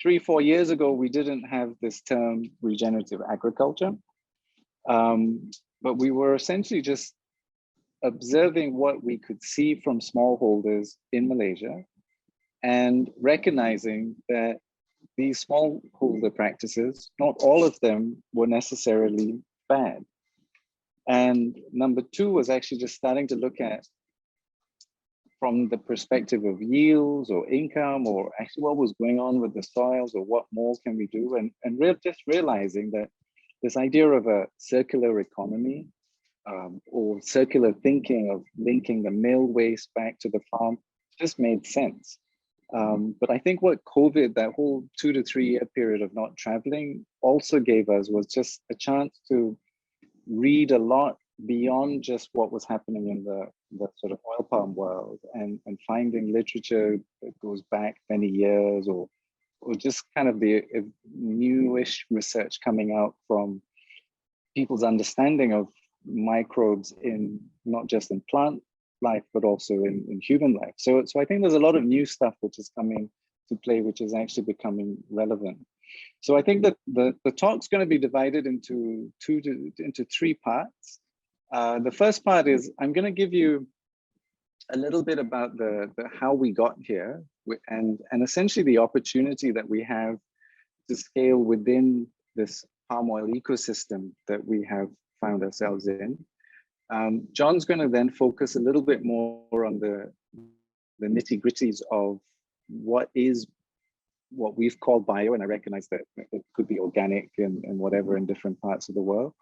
3-4 years ago, we didn't have this term regenerative agriculture, but we were essentially just observing what we could see from smallholders in Malaysia and recognizing that these smallholder practices, not all of them were necessarily bad. And number two was actually just starting to look at from the perspective of yields or income, or actually what was going on with the soils, or what more can we do? And just realizing that this idea of a circular economy or circular thinking of linking the mill waste back to the farm just made sense. But I think what COVID, that whole 2 to 3 year period of not traveling, also gave us was just a chance to read a lot beyond just what was happening in the sort of oil palm world, and finding literature that goes back many years, or just kind of the newish research coming out from people's understanding of microbes in not just in plant life, but also in human life. So I think there's a lot of new stuff which is coming to play, which is actually becoming relevant. So I think that the talk's going to be divided into three parts. The first part is I'm going to give you a little bit about the how we got here, and essentially the opportunity that we have to scale within this palm oil ecosystem that we have found ourselves in. John's going to then focus a little bit more on the nitty-gritties of what we've called bio, and I recognize that it could be organic and whatever in different parts of the world.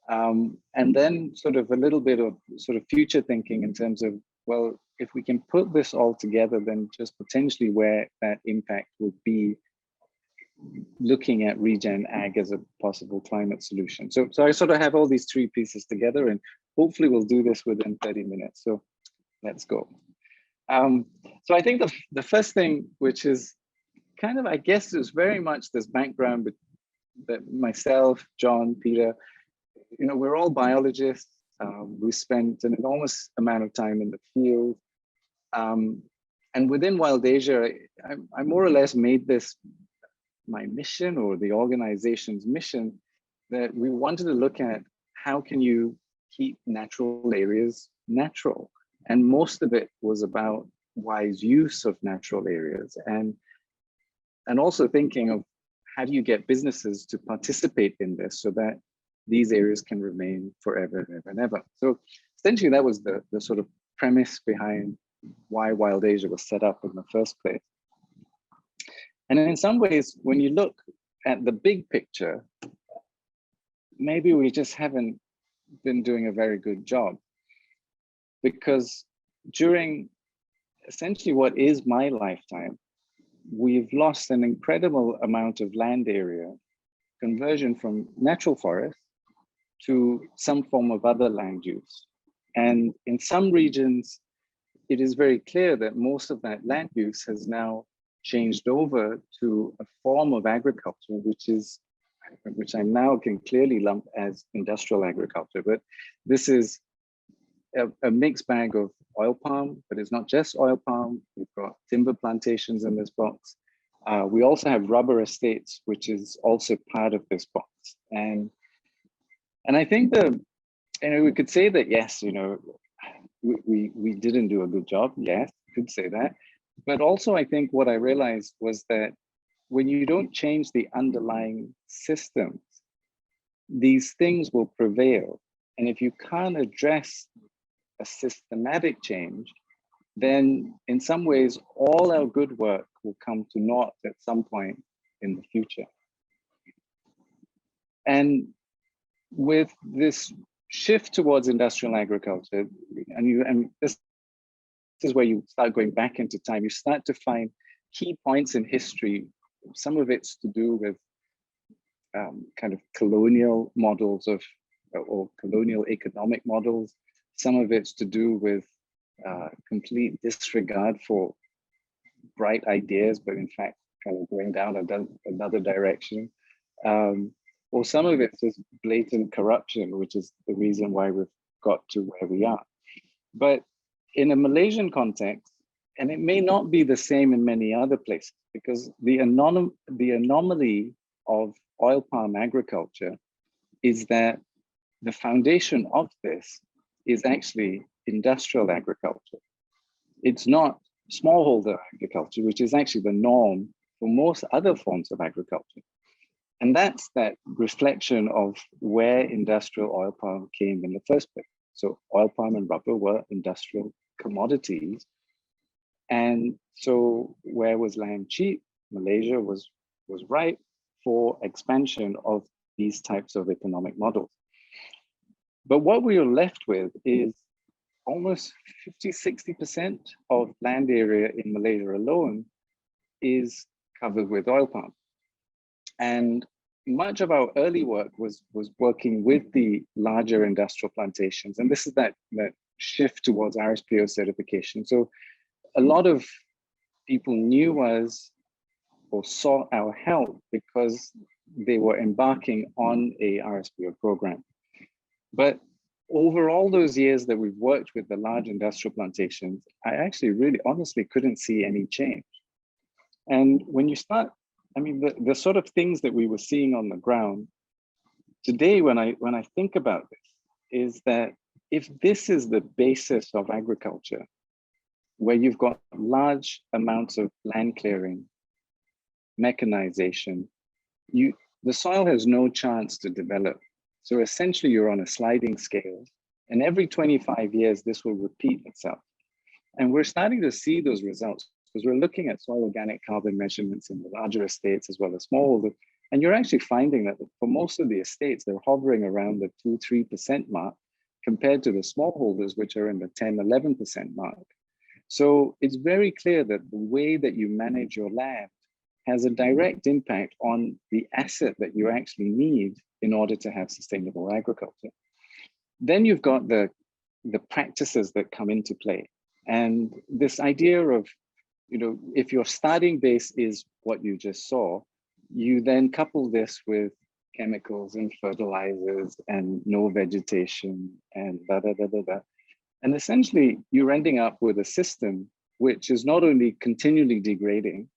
And then sort of a little bit of sort of future thinking in terms of, well, if we can put this all together, then just potentially where that impact would be, looking at regen ag as a possible climate solution. So I sort of have all these three pieces together, and hopefully we'll do this within 30 minutes. So let's go. So I think the first thing, which is kind of, I guess, is very much this background that myself, John, Peter, we're all biologists. We spent an enormous amount of time in the field. And within Wild Asia, I more or less made this my mission, or the organization's mission, that we wanted to look at how can you keep natural areas natural. And most of it was about wise use of natural areas, and also thinking of how do you get businesses to participate in this so that these areas can remain forever and ever and ever. So essentially that was the sort of premise behind why Wild Asia was set up in the first place. And in some ways, when you look at the big picture, maybe we just haven't been doing a very good job, because during essentially what is my lifetime, we've lost an incredible amount of land area, conversion from natural forest to some form of other land use. And in some regions, it is very clear that most of that land use has now changed over to a form of agriculture, which I now can clearly lump as industrial agriculture. But this is a mixed bag of oil palm, but it's not just oil palm. We've got timber plantations in this box. We also have rubber estates, which is also part of this box. And I think that, we could say that, yes, we didn't do a good job. Yes, could say that. But also, I think what I realized was that when you don't change the underlying systems, these things will prevail. And if you can't address a systematic change, then in some ways, all our good work will come to naught at some point in the future. And with this shift towards industrial agriculture, and this is where you start going back into time, you start to find key points in history. Some of it's to do with kind of colonial models or colonial economic models. Some of it's to do with complete disregard for bright ideas, but in fact, kind of going down another direction. Or some of it's just blatant corruption, which is the reason why we've got to where we are. But in a Malaysian context, and it may not be the same in many other places, because the anomaly of oil palm agriculture is that the foundation of this is actually industrial agriculture. It's not smallholder agriculture, which is actually the norm for most other forms of agriculture. And that's that reflection of where industrial oil palm came in the first place. So oil palm and rubber were industrial commodities. And so where was land cheap? Malaysia was ripe for expansion of these types of economic models. But what we are left with is almost 50–60% of land area in Malaysia alone is covered with oil palm. And much of our early work was working with the larger industrial plantations. And this is that shift towards RSPO certification. So a lot of people knew us or sought our help because they were embarking on a RSPO program. But over all those years that we've worked with the large industrial plantations, I actually really honestly couldn't see any change. And when you start, I mean, the sort of things that we were seeing on the ground today, when I think about this, is that if this is the basis of agriculture, where you've got large amounts of land clearing, mechanization, the soil has no chance to develop. So essentially you're on a sliding scale, and every 25 years, this will repeat itself. And we're starting to see those results because we're looking at soil organic carbon measurements in the larger estates as well as smallholder. And you're actually finding that for most of the estates, they're hovering around the 2–3% mark compared to the smallholders, which are in the 10–11% mark. So it's very clear that the way that you manage your land has a direct impact on the asset that you actually need in order to have sustainable agriculture. Then you've got the practices that come into play. And this idea of, if your starting base is what you just saw, you then couple this with chemicals and fertilizers and no vegetation and And essentially you're ending up with a system which is not only continually degrading,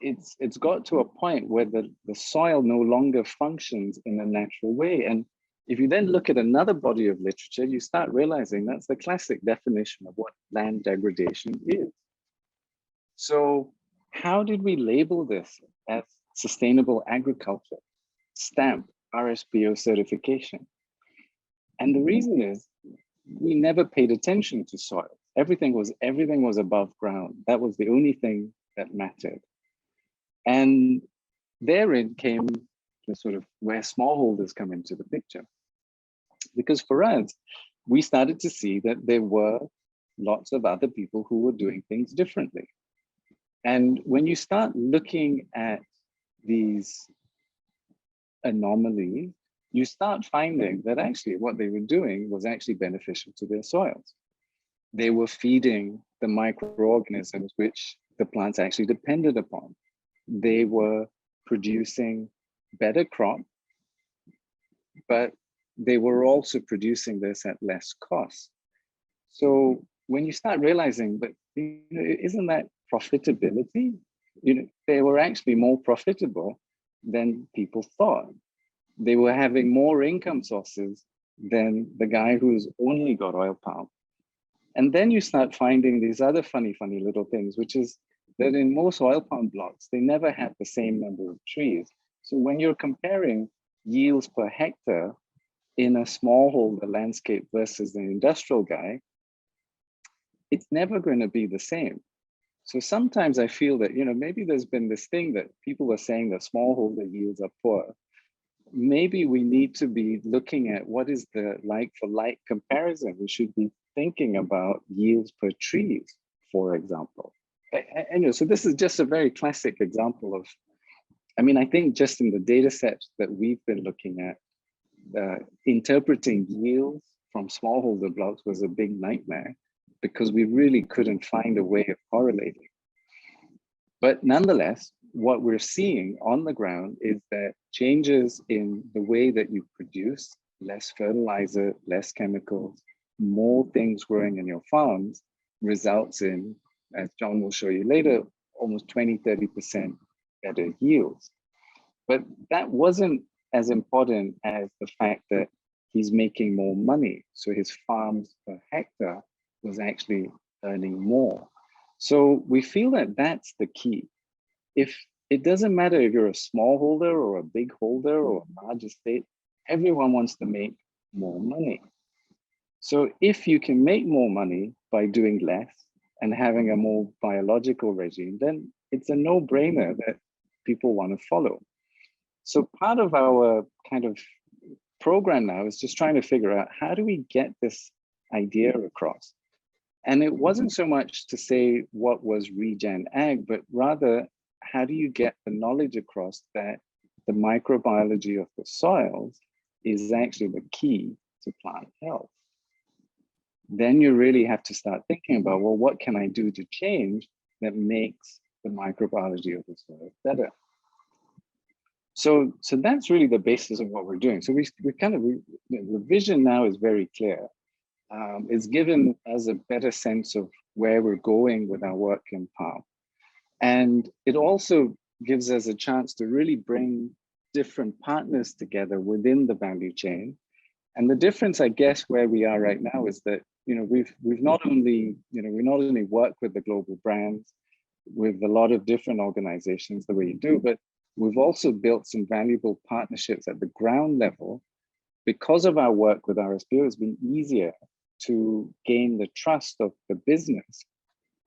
it's got to a point where the soil no longer functions in a natural way. And if you then look at another body of literature, you start realizing that's the classic definition of what land degradation is. So how did we label this as sustainable agriculture, stamp RSPO certification? And the reason is we never paid attention to soil. Everything was above ground. That was the only thing that mattered. And therein came the sort of where smallholders come into the picture. Because for us, we started to see that there were lots of other people who were doing things differently. And when you start looking at these anomalies, you start finding that actually what they were doing was actually beneficial to their soils. They were feeding the microorganisms which the plants actually depended upon. They were producing better crop, but they were also producing this at less cost. So when you start realizing, but isn't that profitability? They were actually more profitable than people thought. They were having more income sources than the guy who's only got oil palm. And then you start finding these other funny little things, which is that in most oil palm blocks, they never have the same number of trees. So when you're comparing yields per hectare in a smallholder landscape versus an industrial guy, it's never going to be the same. So sometimes I feel that, maybe there's been this thing that people are saying that smallholder yields are poor. Maybe we need to be looking at what is the like-for-like comparison. We should be thinking about yields per trees, for example. Anyway, so this is just a very classic example of, I think just in the data sets that we've been looking at, interpreting yields from smallholder blocks was a big nightmare because we really couldn't find a way of correlating. But nonetheless, what we're seeing on the ground is that changes in the way that you produce, less fertilizer, less chemicals, more things growing in your farms results in, as John will show you later, almost 20, 30% better yields. But that wasn't as important as the fact that he's making more money. So his farms per hectare was actually earning more. So we feel that that's the key. If it doesn't matter if you're a smallholder or a big holder or a large estate, everyone wants to make more money. So if you can make more money by doing less and having a more biological regime, then it's a no-brainer that people want to follow. So part of our kind of program now is just trying to figure out how do we get this idea across? And it wasn't so much to say what was regen ag, but rather how do you get the knowledge across that the microbiology of the soils is actually the key to plant health? Then you really have to start thinking about, well, what can I do to change that makes the microbiology of the soil better? So that's really the basis of what we're doing. So the vision now is very clear. It's given us a better sense of where we're going with our work in palm. And it also gives us a chance to really bring different partners together within the value chain. And the difference, I guess, where we are right now is that, we've not only, we not only work with the global brands, with a lot of different organizations the way you do, but we've also built some valuable partnerships at the ground level. Because of our work with RSPO, it's been easier to gain the trust of the business,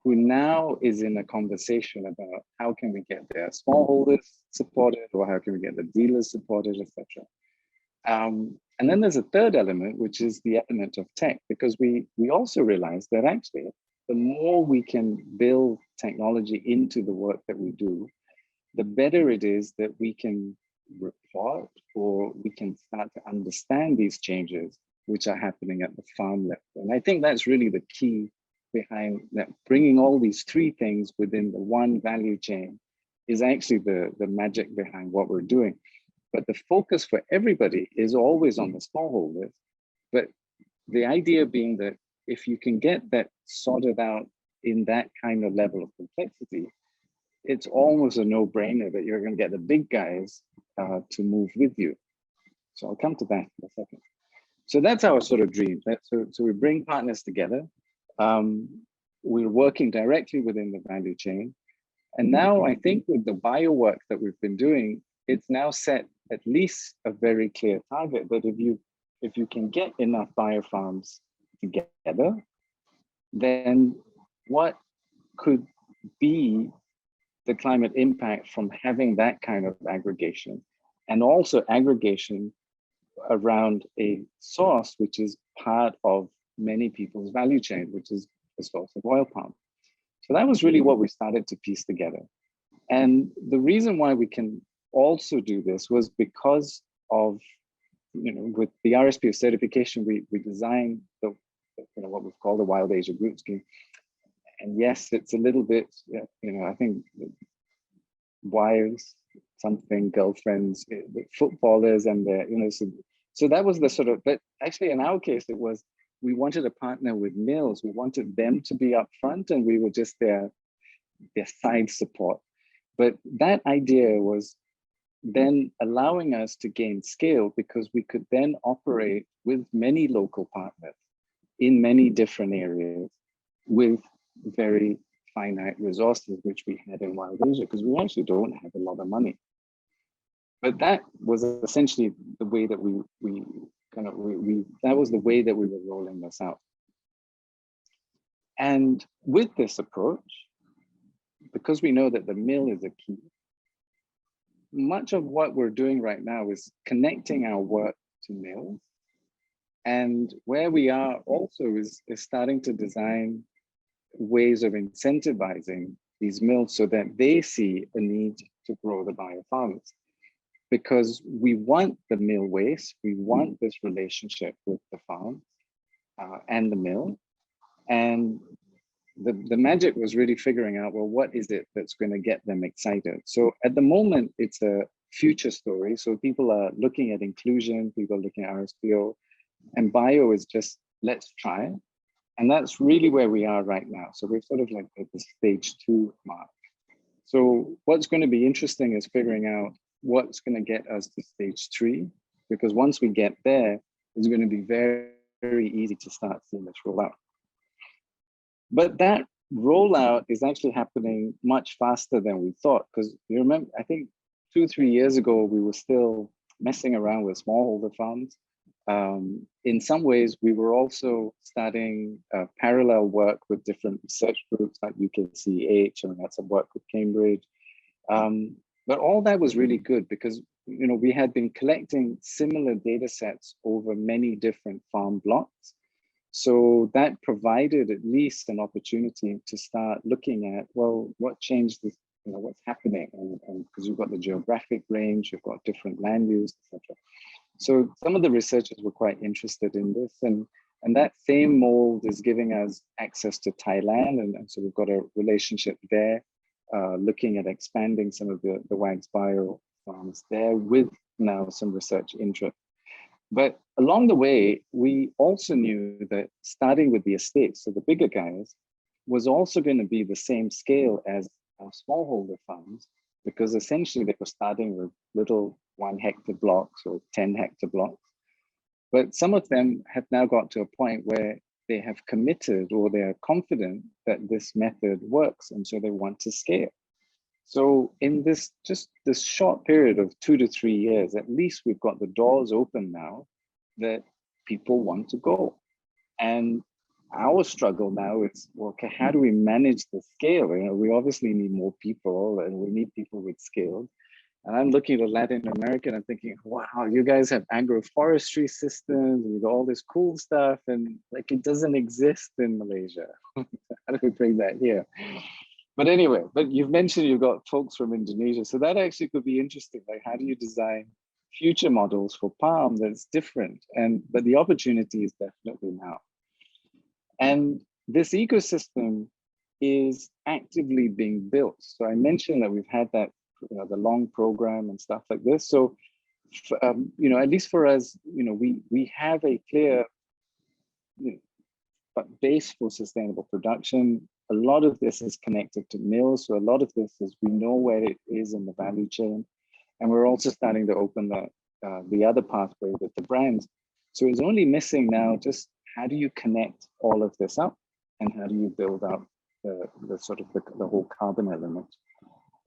who now is in a conversation about how can we get their smallholders supported, or how can we get the dealers supported, etc. And then there's a third element, which is the element of tech, because we also realize that actually, the more we can build technology into the work that we do, the better it is that we can report or we can start to understand these changes which are happening at the farm level. And I think that's really the key behind that. Bringing all these three things within the one value chain is actually the magic behind what we're doing. But the focus for everybody is always on the smallholders. But the idea being that if you can get that sorted out in that kind of level of complexity, it's almost a no-brainer that you're going to get the big guys to move with you. So I'll come to that in a second. So that's our sort of dream. So we bring partners together. We're working directly within the value chain. And now I think with the bio work that we've been doing, it's now set at least a very clear target that if you can get enough bio farms together, then what could be the climate impact from having that kind of aggregation, and also aggregation around a source which is part of many people's value chain, which is the source of oil palm. So that was really what we started to piece together. And the reason why we can also do this was because of, with the RSPO certification, we designed what we've called the Wild Asia Group Scheme. And yes, it's a little bit, I think wives, something, girlfriends, footballers, and so that was the sort of, but actually in our case, it was, we wanted to partner with mills. We wanted them to be upfront and we were just their side support. But that idea was then allowing us to gain scale because we could then operate with many local partners in many different areas with very finite resources, which we had in Wild Asia, because we actually don't have a lot of money. But that was essentially the way that that was the way that we were rolling this out. And with this approach, because we know that the mill is a key, much of what we're doing right now is connecting our work to mills. And where we are also is starting to design ways of incentivizing these mills so that they see a need to grow the biofarms. Because we want the mill waste, we want this relationship with the farm and the mill. And the magic was really figuring out, well, what is it that's going to get them excited? So at the moment, it's a future story. So people are looking at inclusion, people are looking at RSPO, and bio is just, let's try. And that's really where we are right now. So we're sort of like at the stage 2 mark. So what's going to be interesting is figuring out what's going to get us to stage 3, because once we get there, it's going to be very, very easy to start seeing this roll out. But that rollout is actually happening much faster than we thought, because you remember, I think 2-3 years ago, we were still messing around with smallholder farms. In some ways, we were also starting parallel work with different research groups like UKCH, and we had some work with Cambridge. But all that was really good because we had been collecting similar data sets over many different farm blocks. So that provided at least an opportunity to start looking at, well, what changed this, what's happening? And because you've got the geographic range, you've got different land use, etc. So some of the researchers were quite interested in this, and that same mold is giving us access to Thailand, and so we've got a relationship there, looking at expanding some of the Wags Bio farms there with now some research interest. But along the way, we also knew that starting with the estates, so the bigger guys, was also going to be the same scale as our smallholder farms, because essentially they were starting with little 1 hectare blocks or 10 hectare blocks. But some of them have now got to a point where they have committed or they are confident that this method works, and so they want to scale. So in this short period of 2 to 3 years, at least we've got the doors open now that people want to go. And our struggle now is, well, okay, how do we manage the scale? We obviously need more people, and we need people with skills. And I'm looking at Latin America and I'm thinking, wow, you guys have agroforestry systems, and you've got all this cool stuff, and like it doesn't exist in Malaysia. How do we bring that here? But anyway, but you've mentioned you've got folks from Indonesia, so that actually could be interesting. Like, how do you design future models for palm that's different? But the opportunity is definitely now. And this ecosystem is actively being built. So I mentioned that we've had that, the long program and stuff like this. So, at least for us, we have a clear base for sustainable production. A lot of this is connected to mills. So a lot of this is, we know where it is in the value chain. And we're also starting to open the other pathway with the brands. So it's only missing now just how do you connect all of this up, and how do you build up the whole carbon element.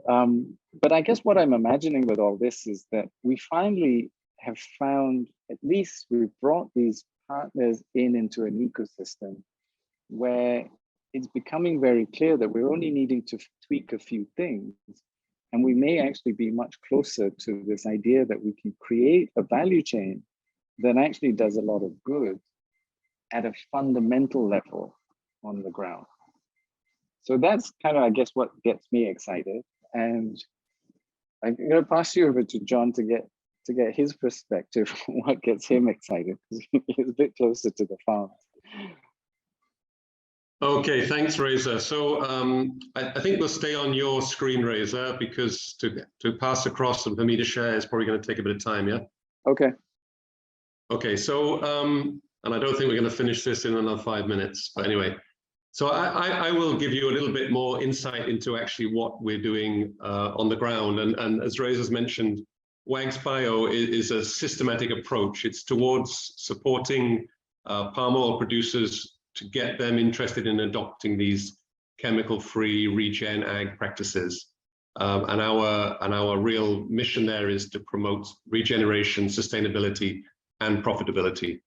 But I guess what I'm imagining with all this is that we finally have found, at least we've brought these partners into an ecosystem where it's becoming very clear that we're only needing to tweak a few things, and we may actually be much closer to this idea that we can create a value chain that actually does a lot of good at a fundamental level on the ground. So that's kind of, I guess, what gets me excited. And I'm going to pass you over to John to get his perspective on what gets him excited, because he's a bit closer to the farm. Okay, thanks, Reza. So I think we'll stay on your screen, Reza, because to pass across and for me to share is probably going to take a bit of time, yeah? Okay. Okay, so, and I don't think we're going to finish this in another 5 minutes, but anyway. So I will give you a little bit more insight into actually what we're doing on the ground. And as Reza's mentioned, Wags Bio is a systematic approach. It's towards supporting palm oil producers to get them interested in adopting these chemical-free regen ag practices. And our real mission there is to promote regeneration, sustainability, and profitability.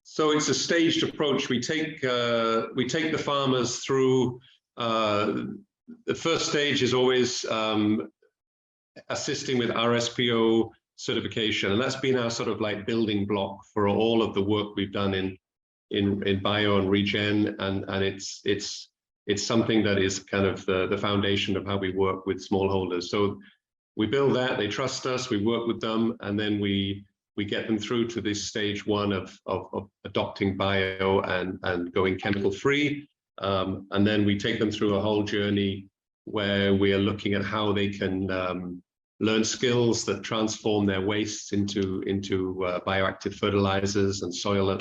So it's a staged approach. We take the farmers through. The first stage is always assisting with RSPO certification, and that's been our sort of like building block for all of the work we've done in bio and regen, and it's something that is kind of the foundation of how we work with smallholders. So we build that, they trust us, we work with them, and then we get them through to this stage 1 of adopting bio and going chemical free, and then we take them through a whole journey where we are looking at how they can learn skills that transform their wastes into bioactive fertilizers and soil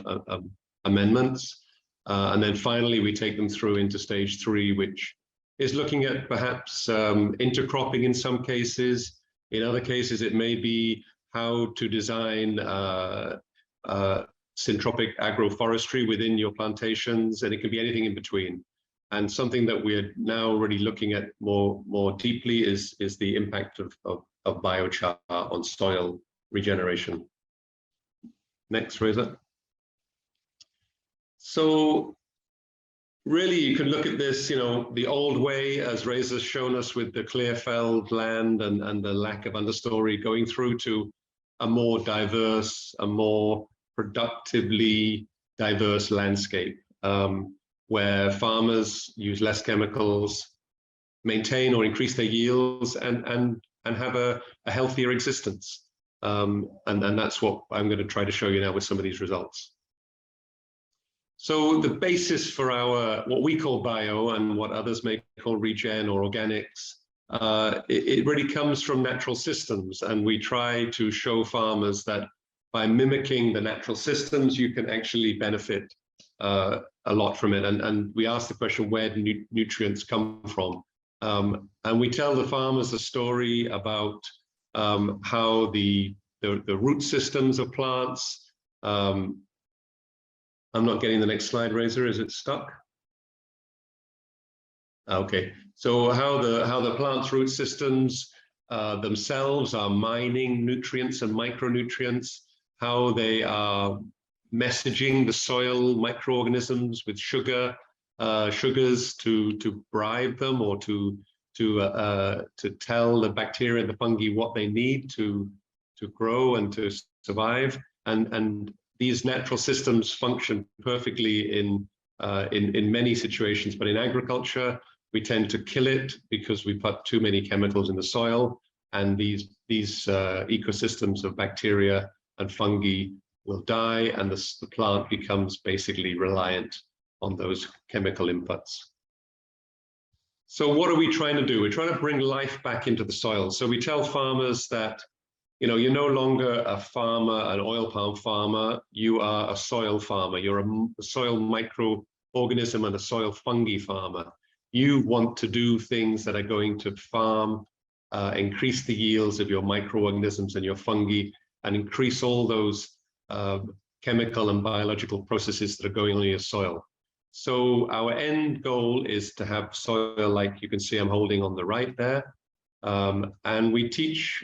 amendments. And then finally, we take them through into stage 3, which is looking at perhaps intercropping in some cases. In other cases, it may be how to design syntropic agroforestry within your plantations, and it can be anything in between. And something that we're now already looking at more deeply is the impact of biochar on soil regeneration. Next, Reza. So really, you can look at this, the old way, as Reza's shown us with the clear-felled land and the lack of understory, going through to a more diverse, a more productively diverse landscape, where farmers use less chemicals, maintain or increase their yields, and have a healthier existence. And that's what I'm going to try to show you now with some of these results. So the basis for our, what we call bio and what others may call regen or organics, it really comes from natural systems. And we try to show farmers that by mimicking the natural systems, you can actually benefit a lot from it. And we ask the question, where do nutrients come from? And we tell the farmers a story about how the root systems of plants, I'm not getting the next slide, Reza. Is it stuck? Okay. So how the plant's root systems themselves are mining nutrients and micronutrients, how they are messaging the soil microorganisms with sugars to bribe them or to tell the bacteria and the fungi what they need to grow and to survive. And these natural systems function perfectly in many situations, but in agriculture, we tend to kill it because we put too many chemicals in the soil, and these ecosystems of bacteria and fungi will die, and the plant becomes basically reliant on those chemical inputs. So what are we trying to do? We're trying to bring life back into the soil. So we tell farmers that you're no longer a farmer, an oil palm farmer, you are a soil farmer. You're a soil microorganism and a soil fungi farmer. You want to do things that are going to farm, increase the yields of your microorganisms and your fungi, and increase all those chemical and biological processes that are going on in your soil. So our end goal is to have soil like you can see I'm holding on the right there. And we teach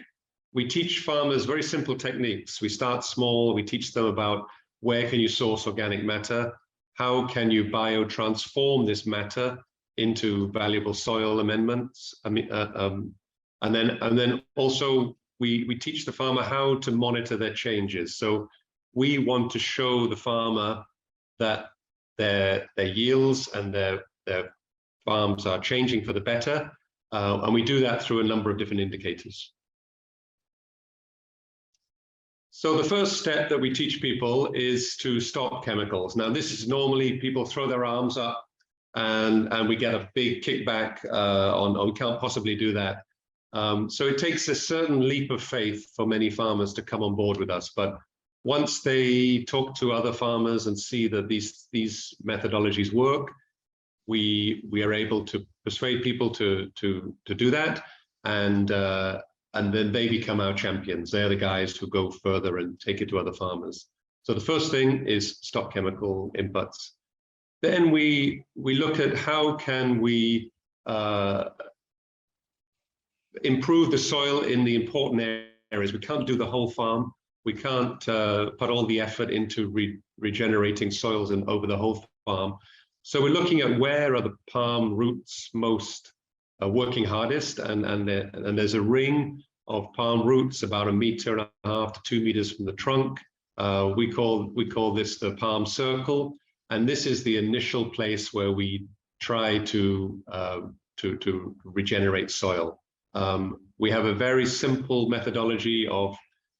farmers very simple techniques. We start small, we teach them about where can you source organic matter, how can you biotransform this matter into valuable soil amendments. And then also we teach the farmer how to monitor their changes. So we want to show the farmer that their yields and their farms are changing for the better. And we do that through a number of different indicators. So the first step that we teach people is to stop chemicals. Now, this is normally people throw their arms up and we get a big kickback on we can't possibly do that. So it takes a certain leap of faith for many farmers to come on board with us. But once they talk to other farmers and see that these methodologies work, we are able to persuade people to do that. And then they become our champions. They're the guys who go further and take it to other farmers. So the first thing is stop chemical inputs. Then we look at how can we improve the soil in the important areas. We can't do the whole farm. We can't put all the effort into regenerating soils and over the whole farm. So we're looking at where are the palm roots most working hardest, and there's a ring of palm roots about 1.5 meters to 2 meters from the trunk. We call this the palm circle, and this is the initial place where we try to regenerate soil. We have a very simple methodology of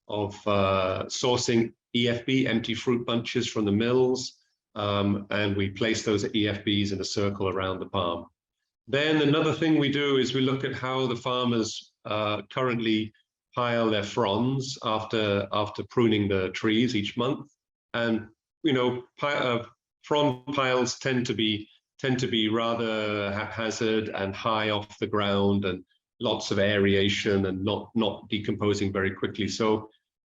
sourcing EFB, empty fruit bunches, from the mills, and we place those EFBs in a circle around the palm. Then another thing we do is we look at how the farmers currently pile their fronds after pruning the trees each month. And frond piles tend to be rather haphazard and high off the ground, and lots of aeration and not decomposing very quickly. So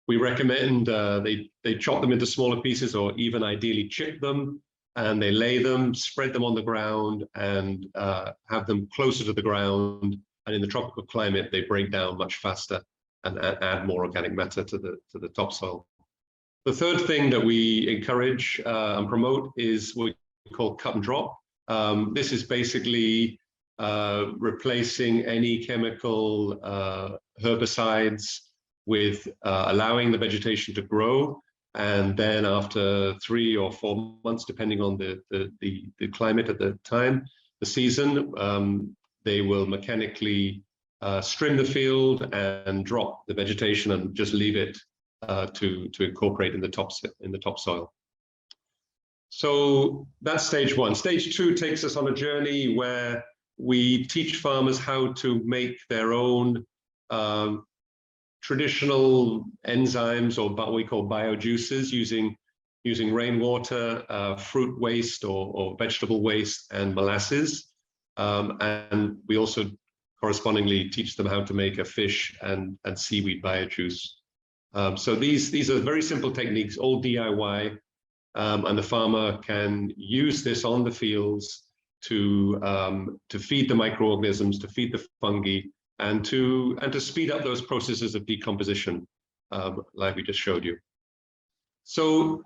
we recommend they chop them into smaller pieces, or even ideally chip them, and they lay them, spread them on the ground, and have them closer to the ground. And in the tropical climate, they break down much faster and add more organic matter to the topsoil. The third thing that we encourage and promote is what we call cut and drop. This is basically replacing any chemical herbicides with allowing the vegetation to grow, and then after 3 or 4 months, depending on the climate at the time, the season, they will mechanically trim the field and drop the vegetation and just leave it to incorporate in the topsoil. So that's stage one. Stage two takes us on a journey where we teach farmers how to make their own traditional enzymes, or what we call biojuices, using rainwater, fruit waste or vegetable waste, and molasses. And we also correspondingly teach them how to make a fish and seaweed biojuice. So these are very simple techniques, all DIY, and the farmer can use this on the fields to feed the microorganisms, to feed the fungi, and to speed up those processes of decomposition, like we just showed you. So,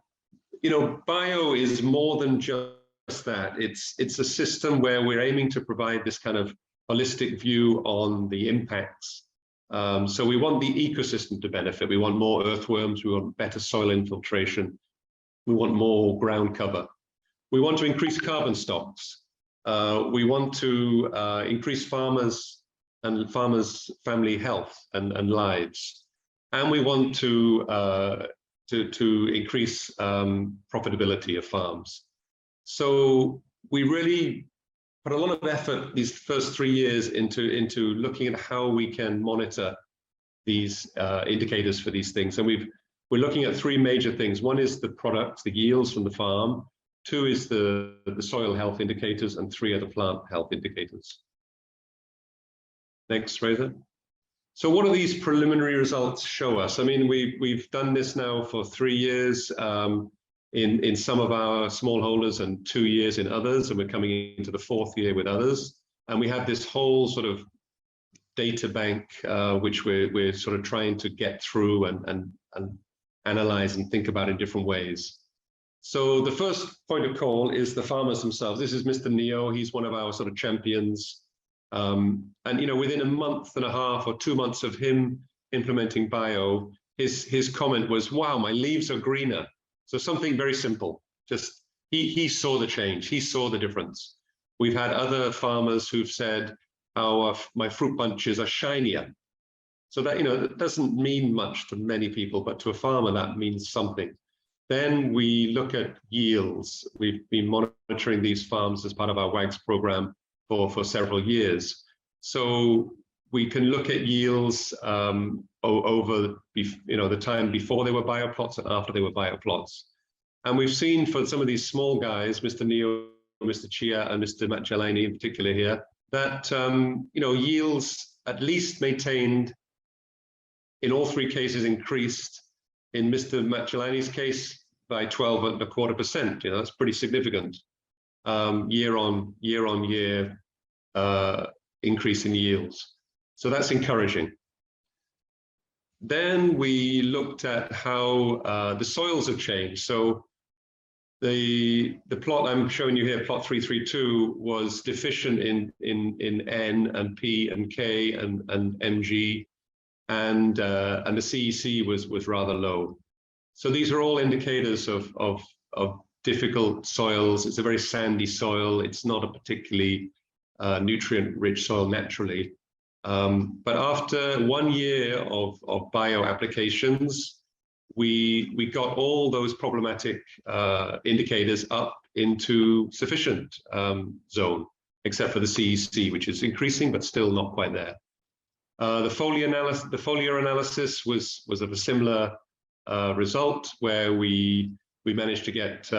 you know, bio is more than just that. It's a system where we're aiming to provide this kind of holistic view on the impacts. So we want the ecosystem to benefit. We want more earthworms. We want better soil infiltration. We want more ground cover. We want to increase carbon stocks. We want to increase farmers' family health and lives. And we want to increase profitability of farms. So we really put a lot of effort these first 3 years into looking at how we can monitor these indicators for these things. And we're looking at 3 major things. One is the products, the yields from the farm. 2 is the soil health indicators, and 3 are the plant health indicators. Next, Reza. So what do these preliminary results show us? I mean, we've done this now for 3 years in some of our smallholders and 2 years in others, and we're coming into the 4th year with others. And we have this whole sort of data bank which we're sort of trying to get through and analyze and think about in different ways. So the first point of call is the farmers themselves. This is Mr. Neo. He's one of our sort of champions. And, you know, within a month and a half or 2 months of him implementing bio, his comment was, wow, my leaves are greener. So something very simple. Just he saw the change. He saw the difference. We've had other farmers who've said, how my fruit bunches are shinier. So that, you know, that doesn't mean much to many people, but to a farmer, that means something. Then we look at yields. We've been monitoring these farms as part of our WAGS program for several years. So we can look at yields over, you know, the time before they were bioplots and after they were bioplots. And we've seen for some of these small guys, Mr. Neo, Mr. Chia, and Mr. Machelani in particular here, that, you know, yields at least maintained, in all 3 cases increased, in Mr. Machelani's case by 12.25%. You know, that's pretty significant. Year on year increase in yields. So that's encouraging. Then we looked at how the soils have changed. So the plot I'm showing you here, plot 332, was deficient in N and P and K and Mg, and the CEC was rather low. So these are all indicators of difficult soils. It's a very sandy soil. It's not a particularly nutrient-rich soil naturally. But after 1 year of bio applications, we got all those problematic indicators up into sufficient zone, except for the CEC, which is increasing, but still not quite there. The foliar analysis was of a similar result, where we managed to get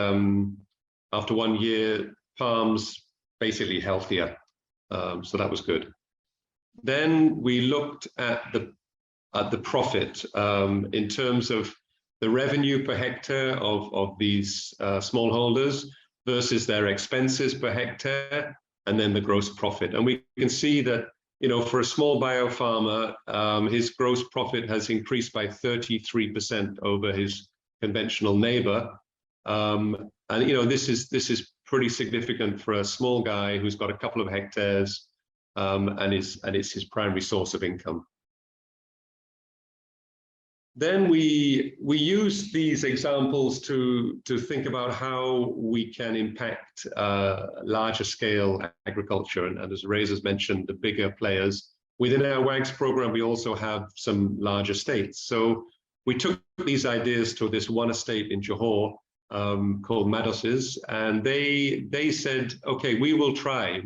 after 1 year, palms basically healthier. So that was good. Then we looked at the profit in terms of the revenue per hectare of these smallholders versus their expenses per hectare, and then the gross profit. And we can see that, you know, for a small bio farmer, his gross profit has increased by 33% over his conventional neighbor. And you know, this is pretty significant for a small guy who's got a couple of hectares, and it's his primary source of income. Then we use these examples to think about how we can impact larger scale agriculture. And as Reza's mentioned, the bigger players. Within our WAGS program, we also have some large estates. So we took these ideas to this one estate in Johor called Mados's, and they said, okay, we will try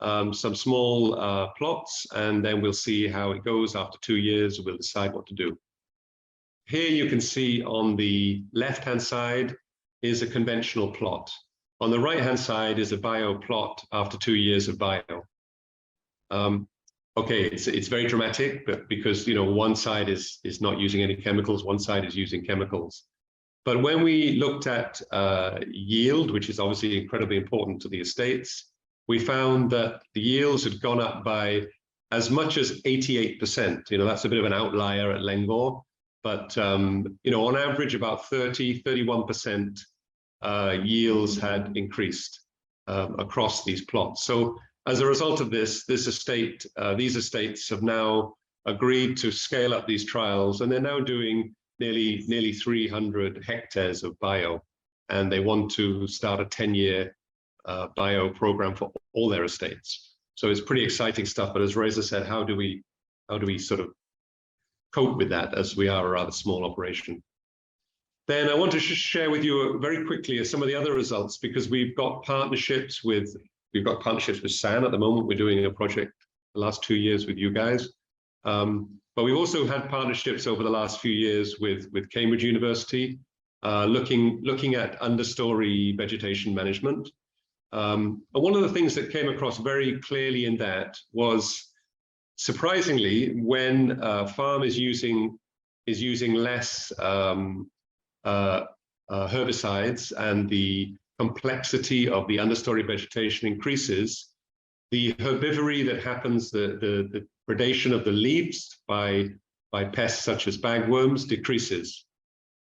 some small plots, and then we'll see how it goes. After 2 years, we'll decide what to do. Here you can see on the left-hand side is a conventional plot. On the right-hand side is a bio plot after 2 years of bio. Okay, it's very dramatic, but because, you know, one side is not using any chemicals, one side is using chemicals. But when we looked at yield, which is obviously incredibly important to the estates, we found that the yields had gone up by as much as 88%. You know, that's a bit of an outlier at Lengor, but you know, on average, about 31% yields had increased across these plots. So as a result of this, these estates have now agreed to scale up these trials, and they're now doing nearly 300 hectares of bio, and they want to start a 10-year bio program for all their estates. So it's pretty exciting stuff. But as Reza said, how do we sort of cope with that, as we are a rather small operation? Then I want to share with you very quickly some of the other results, because we've got partnerships with SAN at the moment. We're doing a project the last 2 years with you guys. But we've also had partnerships over the last few years with Cambridge University, looking at understory vegetation management. And one of the things that came across very clearly in that was, surprisingly, when a farm is using less herbicides and the complexity of the understory vegetation increases, the herbivory that happens, the predation of the leaves by pests such as bagworms decreases.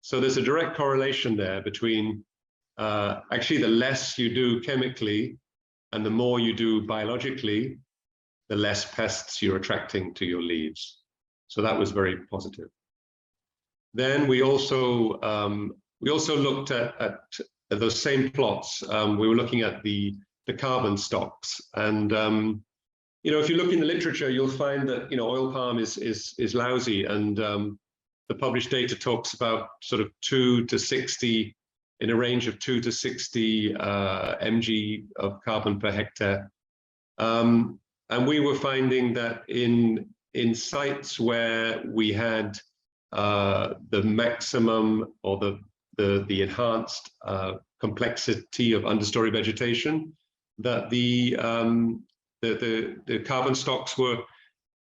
So there's a direct correlation there between actually the less you do chemically and the more you do biologically, the less pests you're attracting to your leaves. So that was very positive. Then we also looked at those same plots. We were looking at the carbon stocks, and you know, if you look in the literature, you'll find that, you know, oil palm is lousy, and the published data talks about sort of 2 to 60, in a range of 2 to 60 mg of carbon per hectare. And we were finding that in sites where we had the maximum or the enhanced complexity of understory vegetation, that the carbon stocks were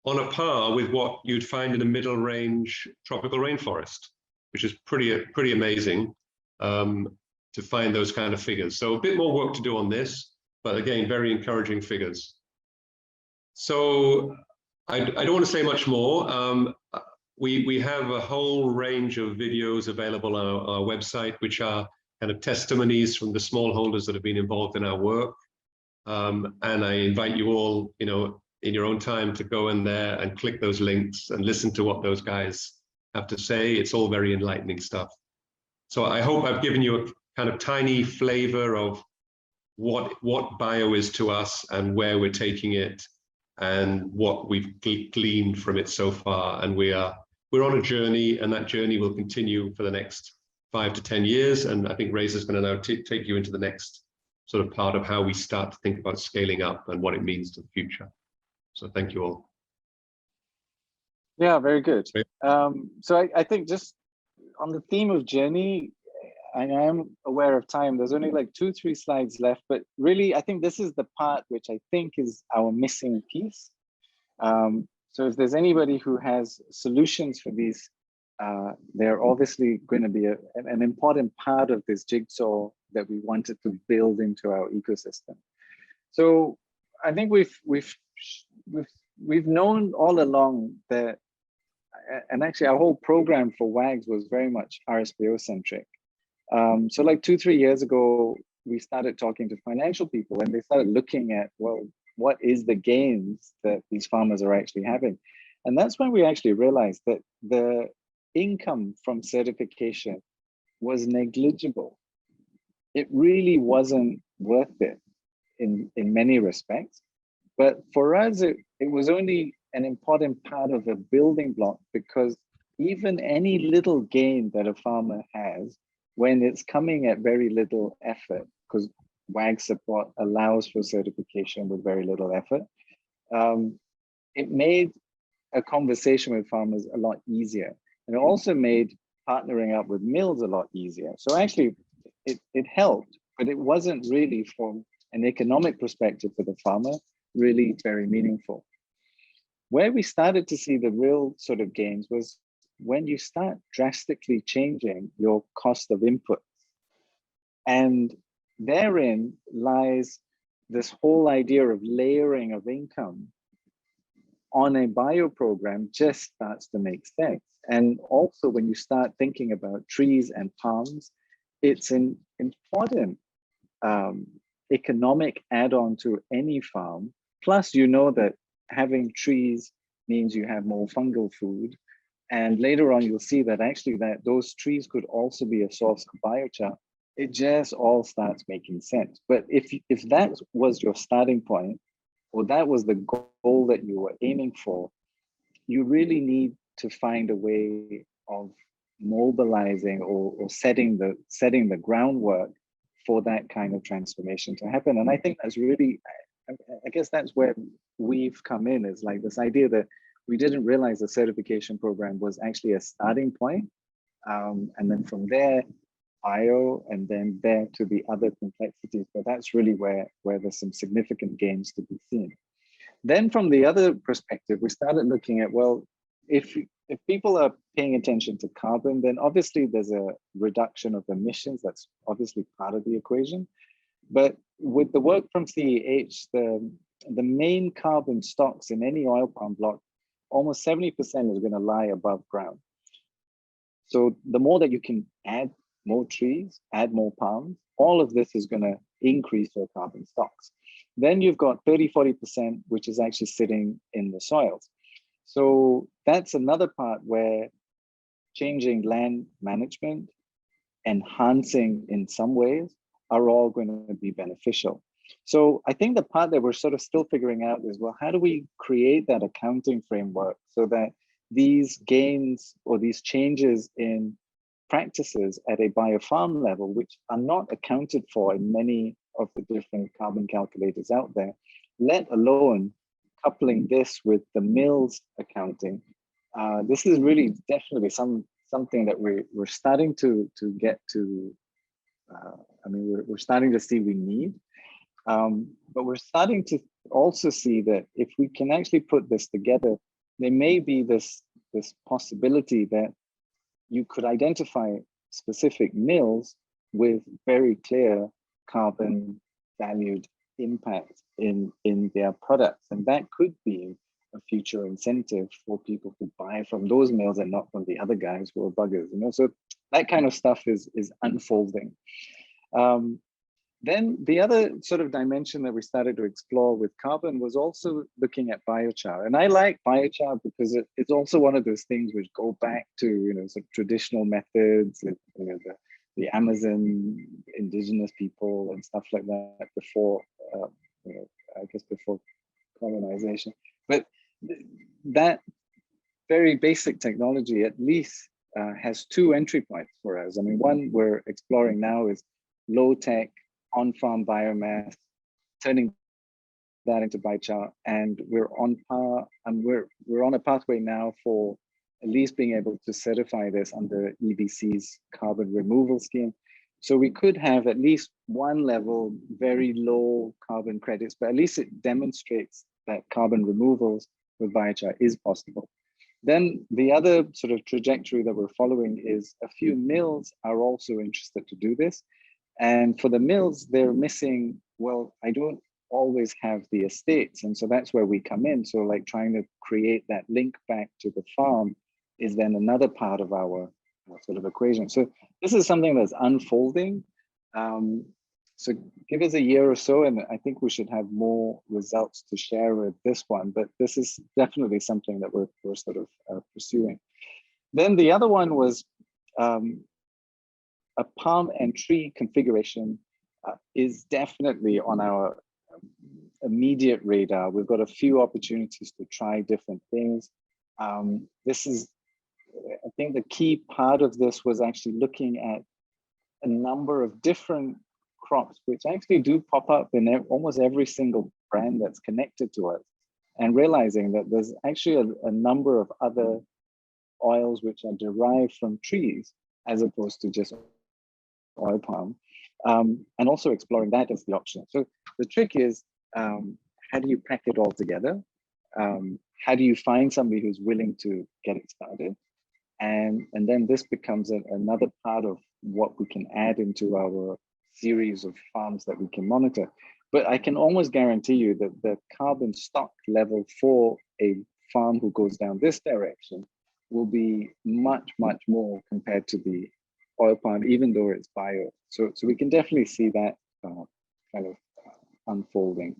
on a par with what you'd find in a middle range tropical rainforest, which is pretty amazing to find those kind of figures. So a bit more work to do on this, but again, very encouraging figures. So I don't want to say much more. We have a whole range of videos available on our website, which are kind of testimonies from the smallholders that have been involved in our work. And I invite you all, you know, in your own time to go in there and click those links and listen to what those guys have to say. It's all very enlightening stuff. So I hope I've given you a kind of tiny flavor of what bio is to us and where we're taking it and what we've gleaned from it so far. And we're on a journey, and that journey will continue for the next 5 to 10 years. And I think Reza's going to now take you into the next sort of part of how we start to think about scaling up and what it means to the future. So thank you all. Yeah, very good. So I think just on the theme of journey, I am aware of time. There's only like 2-3 slides left, but really, I think this is the part which I think is our missing piece. So if there's anybody who has solutions for these, they're obviously going to be an important part of this jigsaw that we wanted to build into our ecosystem. So I think we've known all along that, and actually our whole program for WAGs was very much RSPO centric. So like 2-3 years ago, we started talking to financial people and they started looking at, well, what is the gains that these farmers are actually having? And that's when we actually realized that the income from certification was negligible. It really wasn't worth it in many respects. But for us, it was only an important part of a building block, because even any little gain that a farmer has, when it's coming at very little effort, because WAG support allows for certification with very little effort, it made a conversation with farmers a lot easier. And it also made partnering up with mills a lot easier. So actually, it helped, but it wasn't really, from an economic perspective for the farmer, really very meaningful. Where we started to see the real sort of gains was when you start drastically changing your cost of input. And therein lies this whole idea of layering of income on a bio program just starts to make sense. And also when you start thinking about trees and palms, it's an important economic add-on to any farm. Plus, you know that having trees means you have more fungal food. And later on, you'll see that actually that those trees could also be a source of biochar. It just all starts making sense. But if that was your starting point, or that was the goal that you were aiming for, you really need to find a way of mobilizing or setting the groundwork for that kind of transformation to happen. And I think that's really, I guess that's where we've come in, is like this idea that we didn't realize the certification program was actually a starting point. And then from there, bio, and then there to the other complexities. But that's really where there's some significant gains to be seen. Then from the other perspective, we started looking at, well, if people are paying attention to carbon, then obviously there's a reduction of emissions. That's obviously part of the equation. But with the work from CEH, the main carbon stocks in any oil palm block, almost 70% is going to lie above ground. So the more that you can add more trees, add more palms, all of this is going to increase your carbon stocks. Then you've got 30-40%, which is actually sitting in the soils. So that's another part where changing land management, enhancing in some ways, are all going to be beneficial. So I think the part that we're sort of still figuring out is, well, how do we create that accounting framework so that these gains or these changes in practices at a biofarm level, which are not accounted for in many of the different carbon calculators out there, let alone coupling this with the mills accounting, this is really definitely something that we're starting to get to. I mean, we're starting to see we need, but we're starting to also see that if we can actually put this together, there may be this possibility that you could identify specific mills with very clear carbon valued impact in their products. And that could be a future incentive for people to buy from those mills and not from the other guys who are buggers, you know? So that kind of stuff is unfolding. Then the other sort of dimension that we started to explore with carbon was also looking at biochar. And I like biochar because it's also one of those things which go back to, you know, some traditional methods, you know, the Amazon indigenous people and stuff like that before, you know, I guess before colonization. But that very basic technology at least has two entry points for us. I mean, one we're exploring now is low tech on-farm biomass, turning that into biochar, and we're on a pathway now for at least being able to certify this under EBC's carbon removal scheme. So we could have at least one level, very low carbon credits, but at least it demonstrates that carbon removals with biochar is possible. Then the other sort of trajectory that we're following is a few mills are also interested to do this. And for the mills, they're missing, well, I don't always have the estates. And so that's where we come in. So like trying to create that link back to the farm is then another part of our sort of equation. So this is something that's unfolding. So give us a year or so, and I think we should have more results to share with this one, but this is definitely something that we're sort of pursuing. Then the other one was a palm and tree configuration is definitely on our immediate radar. We've got a few opportunities to try different things. This is, I think the key part of this was actually looking at a number of different crops, which actually do pop up in almost every single brand that's connected to us, and realizing that there's actually a number of other oils which are derived from trees as opposed to just oil palm, and also exploring that as the option. So the trick is, how do you pack it all together? How do you find somebody who's willing to get it started? And then this becomes another part of what we can add into our series of farms that we can monitor. But I can almost guarantee you that the carbon stock level for a farm who goes down this direction will be much, much more compared to the oil palm, even though it's bio. So we can definitely see that kind of unfolding.